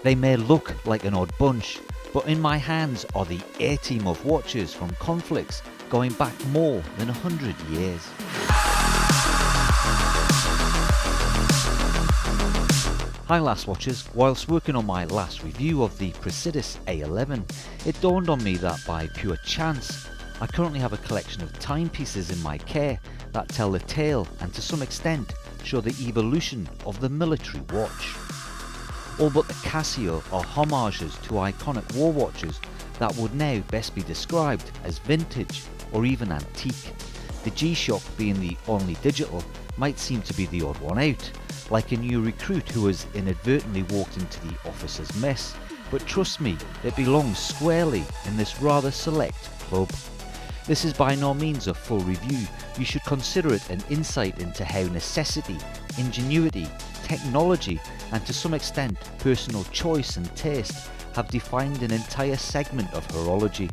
They may look like an odd bunch, but in my hands are the A-team of watches from conflicts going back more than 100 years. Hi last watchers, whilst working on my last review of the Presidis A11, it dawned on me that by pure chance, I currently have a collection of timepieces in my care that tell the tale and to some extent show the evolution of the military watch. All but the Casio are homages to iconic war watches that would now best be described as vintage or even antique. The G-Shock, being the only digital, might seem to be the odd one out, like a new recruit who has inadvertently walked into the officer's mess, but trust me, it belongs squarely in this rather select club. This is by no means a full review. You should consider it an insight into how necessity, ingenuity, technology and to some extent personal choice and taste have defined an entire segment of horology.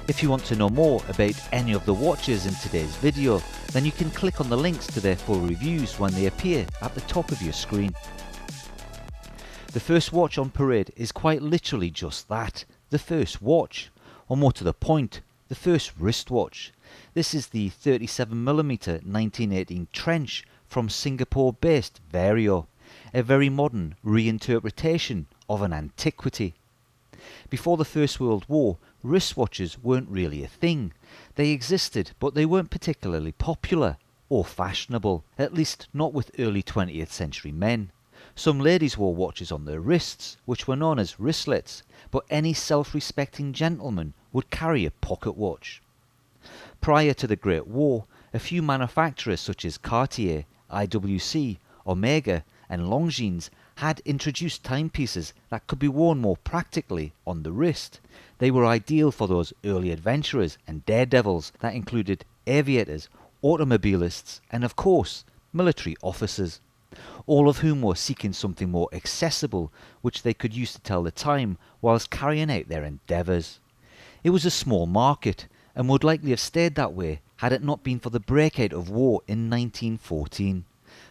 If you want to know more about any of the watches in today's video, then you can click on the links to their full reviews when they appear at the top of your screen. The first watch on parade is quite literally just that, the first watch, or more to the point, the first wristwatch. This is the 37mm 1918 Trench from Singapore-based Vario, a very modern reinterpretation of an antiquity. Before the First World War, wristwatches weren't really a thing. They existed, but they weren't particularly popular or fashionable, at least not with early 20th century men. Some ladies wore watches on their wrists, which were known as wristlets, but any self-respecting gentleman would carry a pocket watch. Prior to the Great War, a few manufacturers such as Cartier, IWC, Omega and Longines had introduced timepieces that could be worn more practically on the wrist. They were ideal for those early adventurers and daredevils that included aviators, automobilists and of course military officers, all of whom were seeking something more accessible which they could use to tell the time whilst carrying out their endeavours. It was a small market and would likely have stayed that way had it not been for the breakout of war in 1914.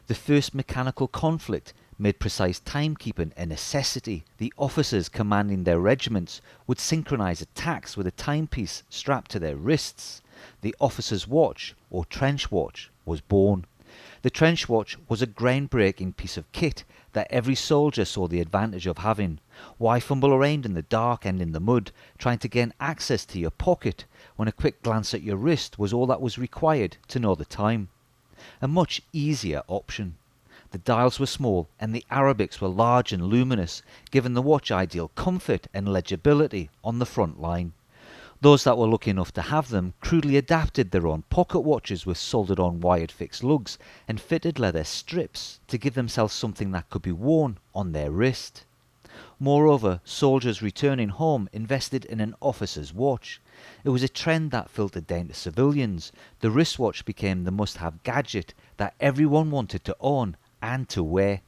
The first mechanical conflict made precise timekeeping a necessity. The officers commanding their regiments would synchronise attacks with a timepiece strapped to their wrists. The officer's watch, or trench watch, was born. The trench watch was a groundbreaking piece of kit that every soldier saw the advantage of having. Why fumble around in the dark and in the mud trying to gain access to your pocket when a quick glance at your wrist was all that was required to know the time? A much easier option. The dials were small and the Arabics were large and luminous, giving the watch ideal comfort and legibility on the front line. Those that were lucky enough to have them crudely adapted their own pocket watches with soldered on wired fixed lugs and fitted leather strips to give themselves something that could be worn on their wrist. Moreover, soldiers returning home invested in an officer's watch. It was a trend that filtered down to civilians. The wristwatch became the must-have gadget that everyone wanted to own and to wear.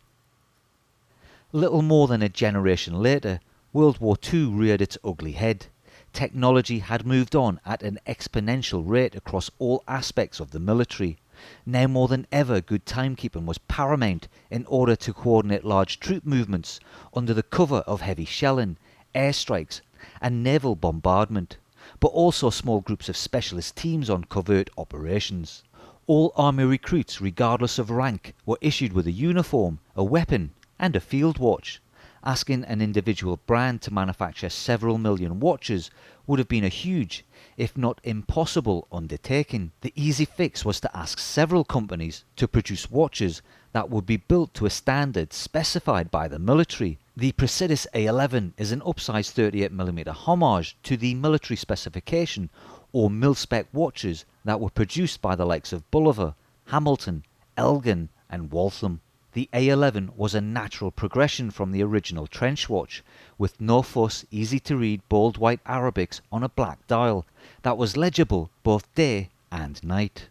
Little more than a generation later, World War II reared its ugly head. Technology had moved on at an exponential rate across all aspects of the military. Now more than ever, good timekeeping was paramount in order to coordinate large troop movements under the cover of heavy shelling, airstrikes and naval bombardment, but also small groups of specialist teams on covert operations. All army recruits, regardless of rank, were issued with a uniform, a weapon and a field watch. Asking an individual brand to manufacture several million watches would have been a huge, if not impossible, undertaking. The easy fix was to ask several companies to produce watches that would be built to a standard specified by the military. The Presidis A11 is an upsized 38mm homage to the military specification or MilSpec watches that were produced by the likes of Bulliver, Hamilton, Elgin and Waltham. The A11 was a natural progression from the original trench watch, with no fuss, easy to read bold white Arabics on a black dial that was legible both day and night.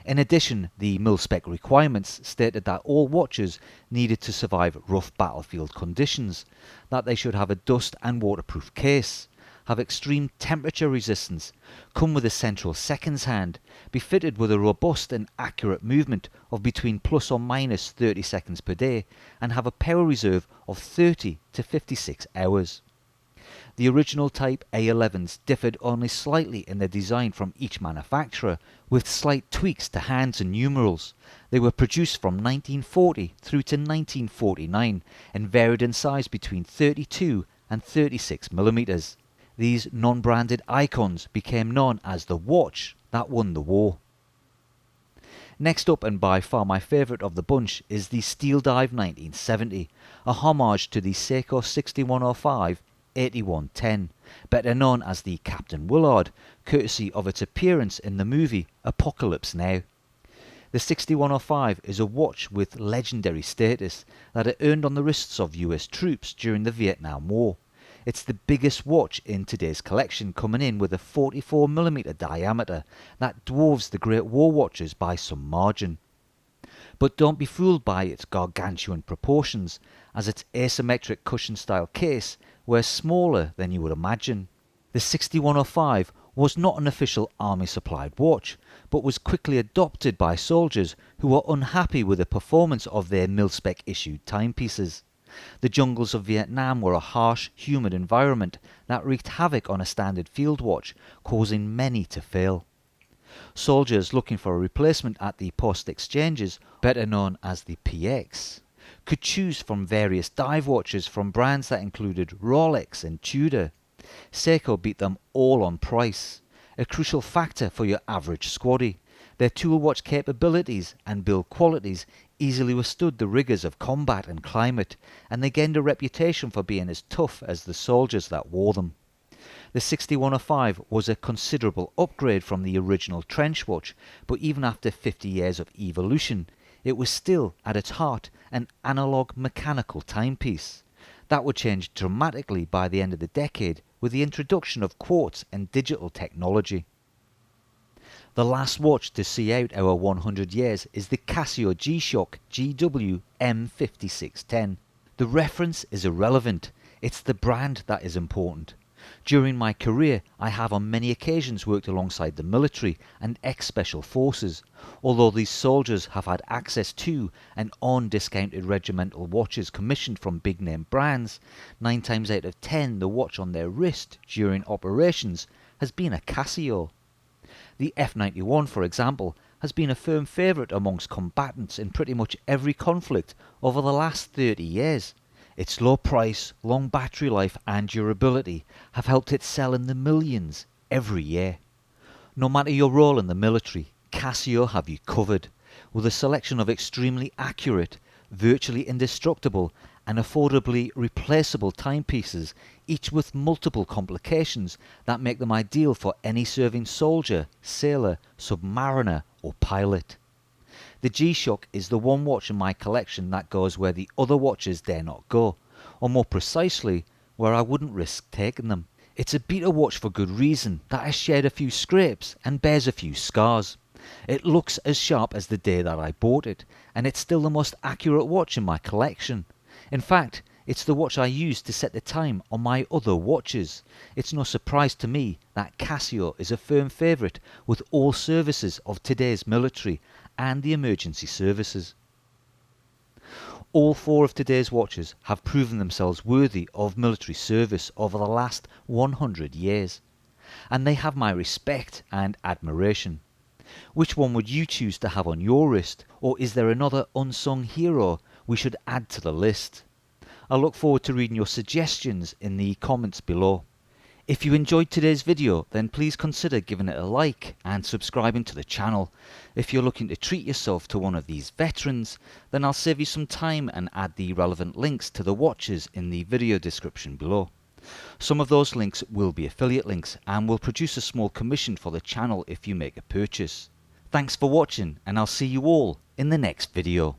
In addition, the MilSpec requirements stated that all watches needed to survive rough battlefield conditions, that they should have a dust and waterproof case, have extreme temperature resistance, come with a central seconds hand, be fitted with a robust and accurate movement of between plus or minus 30 seconds per day, and have a power reserve of 30 to 56 hours. The original Type A11s differed only slightly in their design from each manufacturer, with slight tweaks to hands and numerals. They were produced from 1940 through to 1949 and varied in size between 32 and 36 millimeters. These non-branded icons became known as the watch that won the war. Next up, and by far my favourite of the bunch, is the Steel Dive 1970, a homage to the Seiko 6105 8110, better known as the Captain Willard, courtesy of its appearance in the movie Apocalypse Now. The 6105 is a watch with legendary status that it earned on the wrists of US troops during the Vietnam War. It's the biggest watch in today's collection, coming in with a 44mm diameter that dwarfs the Great War watches by some margin. But don't be fooled by its gargantuan proportions, as its asymmetric cushion style case wears smaller than you would imagine. The 6105 was not an official army supplied watch, but was quickly adopted by soldiers who were unhappy with the performance of their MilSpec issued timepieces. The jungles of Vietnam were a harsh, humid environment that wreaked havoc on a standard field watch, causing many to fail. Soldiers looking for a replacement at the post exchanges, better known as the PX, could choose from various dive watches from brands that included Rolex and Tudor. Seiko beat them all on price, a crucial factor for your average squaddy. Their tool watch capabilities and build qualities easily withstood the rigours of combat and climate, and they gained a reputation for being as tough as the soldiers that wore them. The 6105 was a considerable upgrade from the original trench watch, but even after 50 years of evolution, it was still, at its heart, an analog mechanical timepiece. That would change dramatically by the end of the decade with the introduction of quartz and digital technology. The last watch to see out our 100 years is the Casio GW-M5610. The reference is irrelevant, it's the brand that is important. During my career, I have on many occasions worked alongside the military and ex-special forces. Although these soldiers have had access to and own discounted regimental watches commissioned from big name brands, 9 times out of 10 the watch on their wrist during operations has been a Casio. The F91, for example, has been a firm favourite amongst combatants in pretty much every conflict over the last 30 years. Its low price, long battery life and durability have helped it sell in the millions every year. No matter your role in the military, Casio have you covered, with a selection of extremely accurate, virtually indestructible and affordably replaceable timepieces, each with multiple complications that make them ideal for any serving soldier, sailor, submariner or pilot. The G-Shock is the one watch in my collection that goes where the other watches dare not go, or more precisely, where I wouldn't risk taking them. It's a beater watch for good reason, that has shared a few scrapes and bears a few scars. It looks as sharp as the day that I bought it, and it's still the most accurate watch in my collection. In fact, it's the watch I use to set the time on my other watches. It's no surprise to me that Casio is a firm favourite with all services of today's military and the emergency services. All 4 of today's watches have proven themselves worthy of military service over the last 100 years, and they have my respect and admiration. Which one would you choose to have on your wrist, or is there another unsung hero we should add to the list? I look forward to reading your suggestions in the comments below. If you enjoyed today's video, then please consider giving it a like and subscribing to the channel. If you're looking to treat yourself to one of these veterans, then I'll save you some time and add the relevant links to the watches in the video description below. Some of those links will be affiliate links and will produce a small commission for the channel if you make a purchase. Thanks for watching, and I'll see you all in the next video.